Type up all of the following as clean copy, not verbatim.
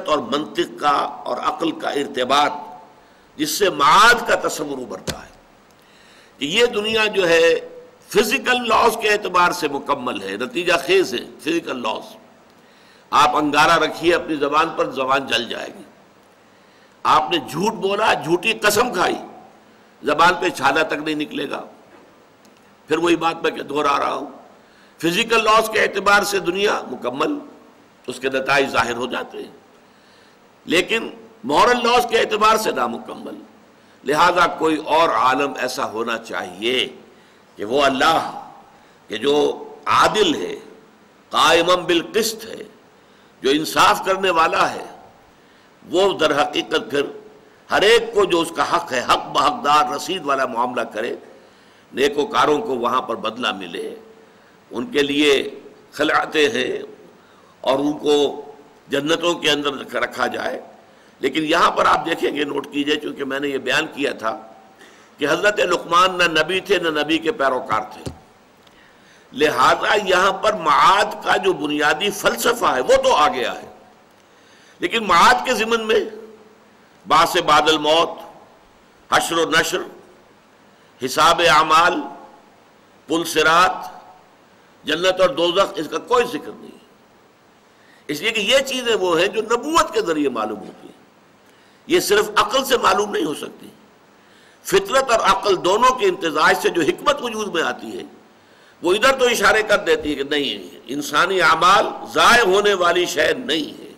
اور منطق کا اور عقل کا ارتباط جس سے معاد کا تصور ابھرتا ہے کہ یہ دنیا جو ہے فزیکل لاز کے اعتبار سے مکمل ہے، نتیجہ خیز ہے فزیکل لاز. آپ انگارہ رکھیے اپنی زبان پر، زبان جل جائے گی. آپ نے جھوٹ بولا، جھوٹی قسم کھائی، زبان پہ چھالا تک نہیں نکلے گا. پھر وہی بات میں دہرا رہا ہوں، فزیکل لاز کے اعتبار سے دنیا مکمل، اس کے نتائج ظاہر ہو جاتے ہیں، لیکن مورل لاز کے اعتبار سے نامکمل. لہذا کوئی اور عالم ایسا ہونا چاہیے کہ وہ اللہ کہ جو عادل ہے، قائم بالقسط ہے، جو انصاف کرنے والا ہے، وہ در حقیقت پھر ہر ایک کو جو اس کا حق ہے حق بحقدار رسید والا معاملہ کرے، نیکوکاروں کو وہاں پر بدلہ ملے، ان کے لیے خلعتیں ہیں اور ان کو جنتوں کے اندر رکھا جائے. لیکن یہاں پر آپ دیکھیں گے، نوٹ کیجئے، چونکہ میں نے یہ بیان کیا تھا کہ حضرت لقمان نہ نبی تھے نہ نبی کے پیروکار تھے، لہذا یہاں پر معاد کا جو بنیادی فلسفہ ہے وہ تو آ گیا ہے، لیکن معاد کے ضمن میں بعث بعد الموت، حشر و نشر، حساب اعمال، پل صراط، جنت اور دوزخ، اس کا کوئی ذکر نہیں. اس لیے کہ یہ چیزیں وہ ہیں جو نبوت کے ذریعے معلوم ہوتی ہیں، یہ صرف عقل سے معلوم نہیں ہو سکتی. فطرت اور عقل دونوں کے امتزاج سے جو حکمت وجود میں آتی ہے وہ ادھر تو اشارے کر دیتی ہے کہ نہیں، انسانی اعمال ضائع ہونے والی شے نہیں ہے،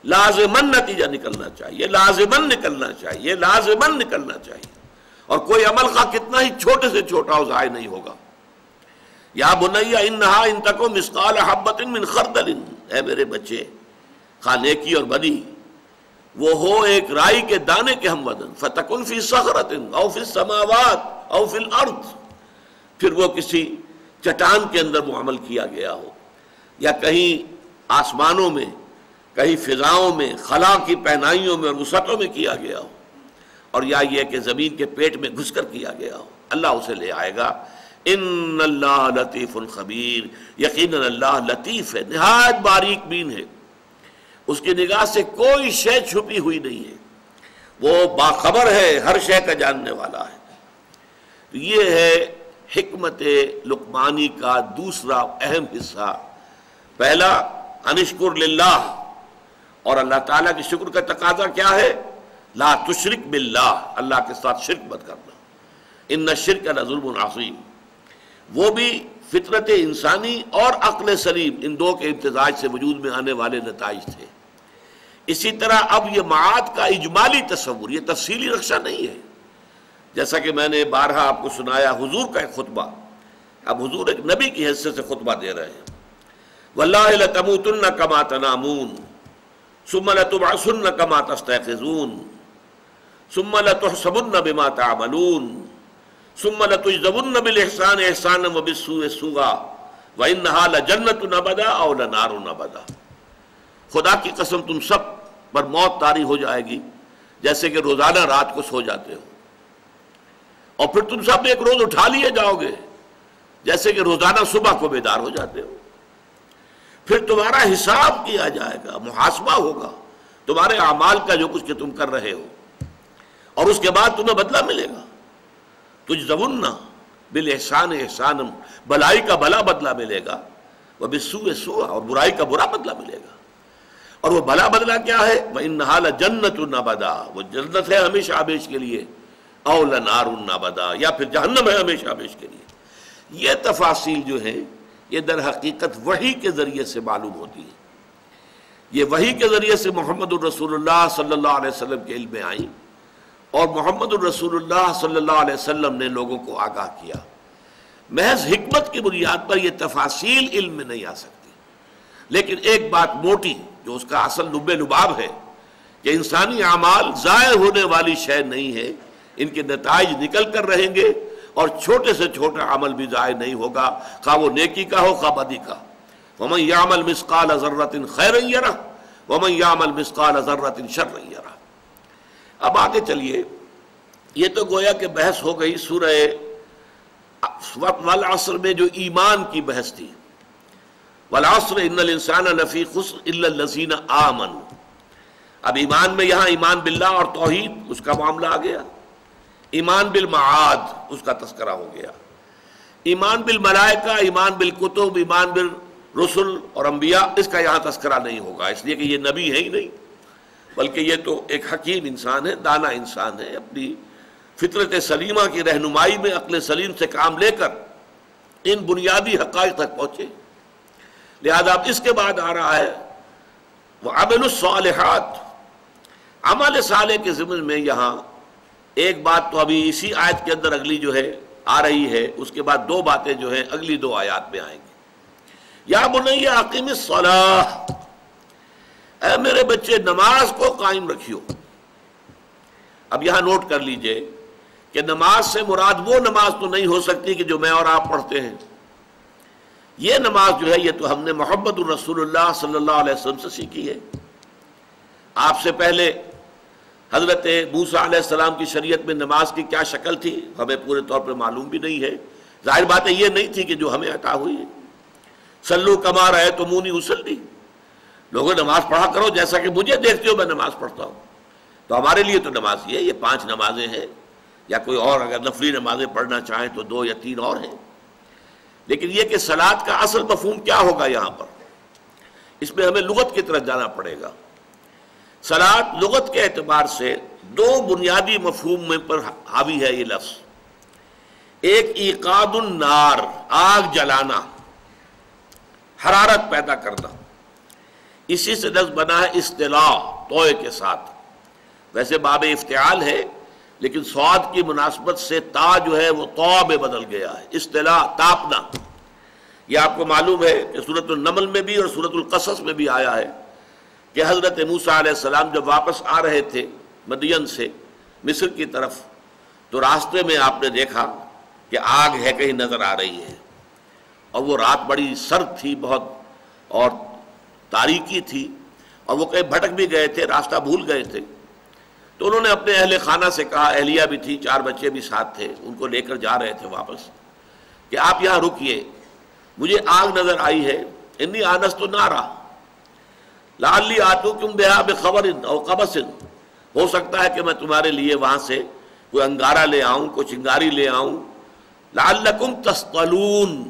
لازماً نتیجہ نکلنا چاہیے، لازماً نکلنا چاہیے، لازماً نکلنا چاہیے، اور کوئی عمل خواہ کتنا ہی چھوٹے سے چھوٹا ہو ضائع نہیں ہوگا. یا بنی انہا ان تک مثقال حبۃ من خردل، اے میرے بچے، خواہ نیکی اور بدی وہ ہو ایک رائی کے دانے کے ہم وزن، فتکن فی صخرۃ او فی السماوات او فی الارض، پھر وہ کسی چٹان کے اندر وہ عمل کیا گیا ہو، یا کہیں آسمانوں میں، کہیں فضاؤں میں، خلا کی پہنائیوں میں اور وسعتوں میں کیا گیا ہو، اور یا یہ کہ زمین کے پیٹ میں گھس کر کیا گیا ہو، اللہ اسے لے آئے گا. ان اللہ لطیف خبیر، یقیناً اللہ لطیف ہے، نہایت باریک بین ہے، اس کی نگاہ سے کوئی شے چھپی ہوئی نہیں ہے، وہ باخبر ہے، ہر شے کا جاننے والا ہے. یہ ہے حکمت لقمانی کا دوسرا اہم حصہ. پہلا انشکر للہ، اور اللہ تعالیٰ کی شکر کا تقاضا کیا ہے؟ لا تشرک باللہ، اللہ کے ساتھ شرک مت کرنا. ان الشرک لظلم عظیم، وہ بھی فطرت انسانی اور عقل سلیم، ان دو کے امتزاج سے وجود میں آنے والے نتائج تھے. اسی طرح اب یہ معاد کا اجمالی تصور، یہ تفصیلی نقشہ نہیں ہے. جیسا کہ میں نے بارہا آپ کو سنایا حضور کا ایک خطبہ، اب حضور ایک نبی کی حیثیت سے خطبہ دے رہے ہیں. واللہ لتموتن کما تنامون ثم لتبعثن کما تستيقظون ثم لتحسبن بما تعملون ثم لتجزون بالاحسان احسانا وبالسوء سوءا وانها لجنۃ ابدا او لنار ابدا. خدا کی قسم تم سب پر موت طاری ہو جائے گی جیسے کہ روزانہ رات کو سو جاتے ہو، اور پھر تم سب ایک روز اٹھا لیے جاؤ گے جیسے کہ روزانہ صبح کو بیدار ہو جاتے ہو. پھر تمہارا حساب کیا جائے گا، محاسبہ ہوگا تمہارے اعمال کا جو کچھ کہ تم کر رہے ہو، اور اس کے بعد تمہیں بدلہ ملے گا. تجزون بالاحسان احسانا، بلائی کا بھلا بدلہ ملے گا، وبالسوء سوءا، اور برائی کا برا بدلہ ملے گا. اور وہ بھلا بدلہ کیا ہے؟ وَإِنَّهَا لَجَنَّةٌ أَبَدًا، وہ جنت ہے ہمیشہ ہمیشہ کے لیے، او لَنَارٌ أَبَدًا، یا پھر جہنم ہے ہمیشہ ہمیشہ کے لیے. یہ تفاصیل جو ہیں یہ در حقیقت وحی کے ذریعے سے معلوم ہوتی ہے. یہ وحی کے ذریعے سے محمد الرسول اللہ صلی اللہ علیہ وسلم کے علم میں آئیں، اور محمد الرسول اللہ صلی اللہ علیہ وسلم نے لوگوں کو آگاہ کیا. محض حکمت کی بنیاد پر یہ تفاصیل علم میں نہیں آ سکتی، لیکن ایک بات موٹی جو اس کا اصل لب لباب ہے کہ انسانی اعمال ضائع ہونے والی شے نہیں ہے، ان کے نتائج نکل کر رہیں گے، اور چھوٹے سے چھوٹا عمل بھی ضائع نہیں ہوگا، خواہ وہ نیکی کا ہو خواہ بدی کا. وَمَنْ يَعْمَلْ مِثْقَالَ ذَرَّةٍ خَيْرًا يَرَهُ وَمَنْ يَعْمَلْ مِثْقَالَ ذَرَّةٍ شَرًّا يَرَهُ. اب آگے چلیے، یہ تو گویا کہ بحث ہو گئی سورہ والعصر میں جو ایمان کی بحث تھی. والعصر ان الانسان لفی خسر الا الذین آمنوا، اب ایمان میں یہاں ایمان باللہ اور توحید اس کا معاملہ آ گیا، ایمان بالمعاد اس کا تذکرہ ہو گیا، ایمان بالملائکہ، ایمان بالکتب، ایمان بالرسل اور انبیاء اس کا یہاں تذکرہ نہیں ہوگا، اس لیے کہ یہ نبی ہے ہی نہیں، بلکہ یہ تو ایک حکیم انسان ہے، دانا انسان ہے، اپنی فطرت سلیمہ کی رہنمائی میں عقل سلیم سے کام لے کر ان بنیادی حقائق تک پہنچے۔ لہذا اب اس کے بعد آ رہا ہے وَعَمِلُوا الصَّالِحَاتِ، عمل صالح کے ضمن میں یہاں ایک بات تو ابھی اسی آیت کے اندر اگلی جو ہے آ رہی ہے، اس کے بعد دو باتیں جو ہیں اگلی دو آیات میں آئیں گی۔ یا بنی اقیم الصلاۃ، اے میرے بچے نماز کو قائم رکھیو۔ اب یہاں نوٹ کر لیجئے کہ نماز سے مراد وہ نماز تو نہیں ہو سکتی کہ جو میں اور آپ پڑھتے ہیں، یہ نماز جو ہے یہ تو ہم نے محمد الرسول اللہ صلی اللہ علیہ وسلم سے سیکھی ہے۔ آپ سے پہلے حضرت موسیٰ علیہ السلام کی شریعت میں نماز کی کیا شکل تھی ہمیں پورے طور پر معلوم بھی نہیں ہے، ظاہر بات ہے یہ نہیں تھی کہ جو ہمیں عطا ہوئی ہے۔ صلو کما رأیتمونی اصلی، لوگوں نماز پڑھا کرو جیسا کہ مجھے دیکھتے ہو میں نماز پڑھتا ہوں۔ تو ہمارے لیے تو نماز یہ 5 نمازیں ہیں، یا کوئی اور اگر نفلی نمازیں پڑھنا چاہیں تو 2 یا 3 اور ہیں، لیکن یہ کہ صلاۃ کا اصل مفہوم کیا ہوگا یہاں پر، اس میں ہمیں لغت کی طرف جانا پڑے گا۔ صلاۃ لغت کے اعتبار سے 2 بنیادی مفہوم میں پر حاوی ہے یہ لفظ، ایک ایقاد النار، آگ جلانا، حرارت پیدا کرنا، اسی سے لفظ بنا ہے اصطلاح توئے کے ساتھ، ویسے باب افتعال ہے لیکن صاد کی مناسبت سے تا جو ہے وہ طا میں بدل گیا ہے، اصطلاح تاپنا۔ یہ آپ کو معلوم ہے کہ سورۃ النمل میں بھی اور سورۃ القصص میں بھی آیا ہے کہ حضرت موسیٰ علیہ السلام جب واپس آ رہے تھے مدین سے مصر کی طرف تو راستے میں آپ نے دیکھا کہ آگ ہے کہیں نظر آ رہی ہے، اور وہ رات بڑی سرد تھی بہت اور تاریکی تھی، اور وہ کہیں بھٹک بھی گئے تھے، راستہ بھول گئے تھے، تو انہوں نے اپنے اہل خانہ سے کہا، اہلیہ بھی تھی، 4 بچے بھی ساتھ تھے، ان کو لے کر جا رہے تھے واپس، کہ آپ یہاں رکیے، مجھے آگ نظر آئی ہے، انی آنست نارا لعلی آتوکم بہا بخبر او قبس، ہو سکتا ہے کہ میں تمہارے لیے وہاں سے کوئی انگارہ لے آؤں، کوئی چنگاری لے آؤں، لعلکم تصطلون،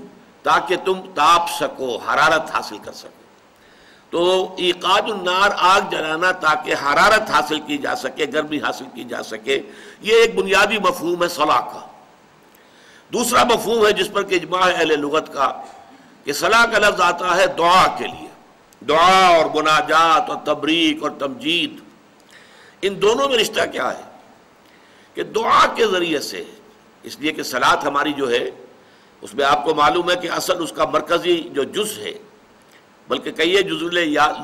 تاکہ تم تاپ سکو، حرارت حاصل کر سکو۔ تو ایقاد النار، آگ جلانا تاکہ حرارت حاصل کی جا سکے، گرمی حاصل کی جا سکے، یہ ایک بنیادی مفہوم ہے صلاح کا۔ دوسرا مفہوم ہے جس پر کہ اجماع ہے اہل لغت کا کہ صلاح کا لفظ آتا ہے دعا کے لیے، دعا اور مناجات اور تبریک اور تمجید، ان دونوں میں رشتہ کیا ہے کہ دعا کے ذریعے سے، اس لیے کہ صلاۃ ہماری جو ہے اس میں آپ کو معلوم ہے کہ اصل اس کا مرکزی جو جز ہے، بلکہ کئی جزء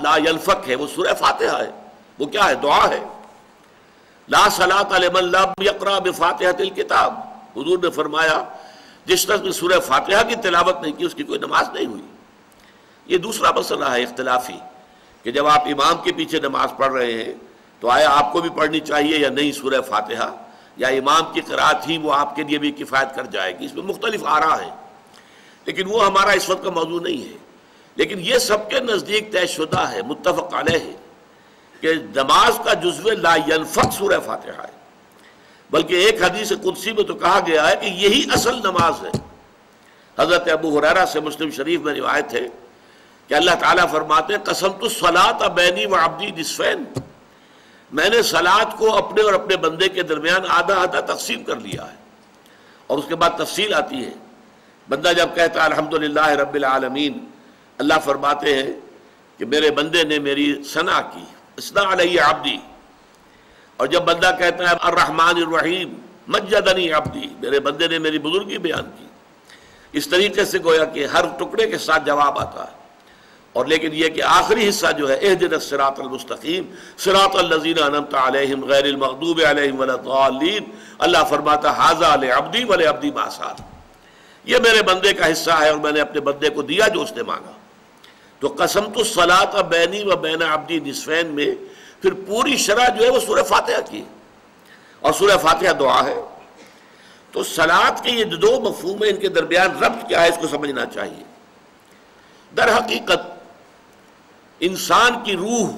لا ينفک ہے، وہ سورہ فاتحہ ہے، وہ کیا ہے؟ دعا ہے۔ لا صلاۃ لمن لم یقرأ بفاتحۃ الکتاب، حضور نے فرمایا جس شخص نے سورہ فاتحہ کی تلاوت نہیں کی اس کی کوئی نماز نہیں ہوئی۔ یہ دوسرا مسئلہ ہے اختلافی کہ جب آپ امام کے پیچھے نماز پڑھ رہے ہیں تو آیا آپ کو بھی پڑھنی چاہیے یا نہیں سورہ فاتحہ، یا امام کی قرأت ہی وہ آپ کے لیے بھی کفایت کر جائے گی، اس میں مختلف آراء ہیں، لیکن وہ ہمارا اس وقت کا موضوع نہیں ہے۔ لیکن یہ سب کے نزدیک طے شدہ ہے، متفق علیہ ہے کہ نماز کا جزو لا ينفک سورہ فاتحہ ہے، بلکہ ایک حدیث قدسی میں تو کہا گیا ہے کہ یہی اصل نماز ہے۔ حضرت ابو ہریرہ سے مسلم شریف میں روایت ہے کہ اللہ تعالیٰ فرماتے ہیں قسمت الصلاۃ بینی وعبدی نصفین، میں نے صلاۃ کو اپنے اور اپنے بندے کے درمیان آدھا آدھا تقسیم کر لیا ہے۔ اور اس کے بعد تفصیل آتی ہے، بندہ جب کہتا ہے الحمدللہ رب العالمین، اللہ فرماتے ہیں کہ میرے بندے نے میری ثنا کی، اثنا علیہ عبدی، اور جب بندہ کہتا ہے الرحمن الرحیم مجدنی عبدی، میرے بندے نے میری بزرگی بیان کی، اس طریقے سے گویا کہ ہر ٹکڑے کے ساتھ جواب آتا ہے۔ اور لیکن یہ کہ آخری حصہ جو ہے اہدنا الصراط المستقیم صراط الذین انعمت علیہم غیر المغضوب علیہم ولا الضالین، اللہ فرماتا ھذا لعبدی ولعبدی ما سأل، یہ میرے بندے کا حصہ ہے اور میں نے اپنے بندے کو دیا جو اس نے مانگا۔ تو قسمت الصلاۃ بینی و بین عبدی نصفین میں پھر پوری شرح جو ہے وہ سورہ فاتحہ کی، اور سورہ فاتحہ دعا ہے۔ تو صلاۃ کے یہ 2 مفہوم ہیں، ان کے درمیان ربط کیا ہے اس کو سمجھنا چاہیے۔ در حقیقت انسان کی روح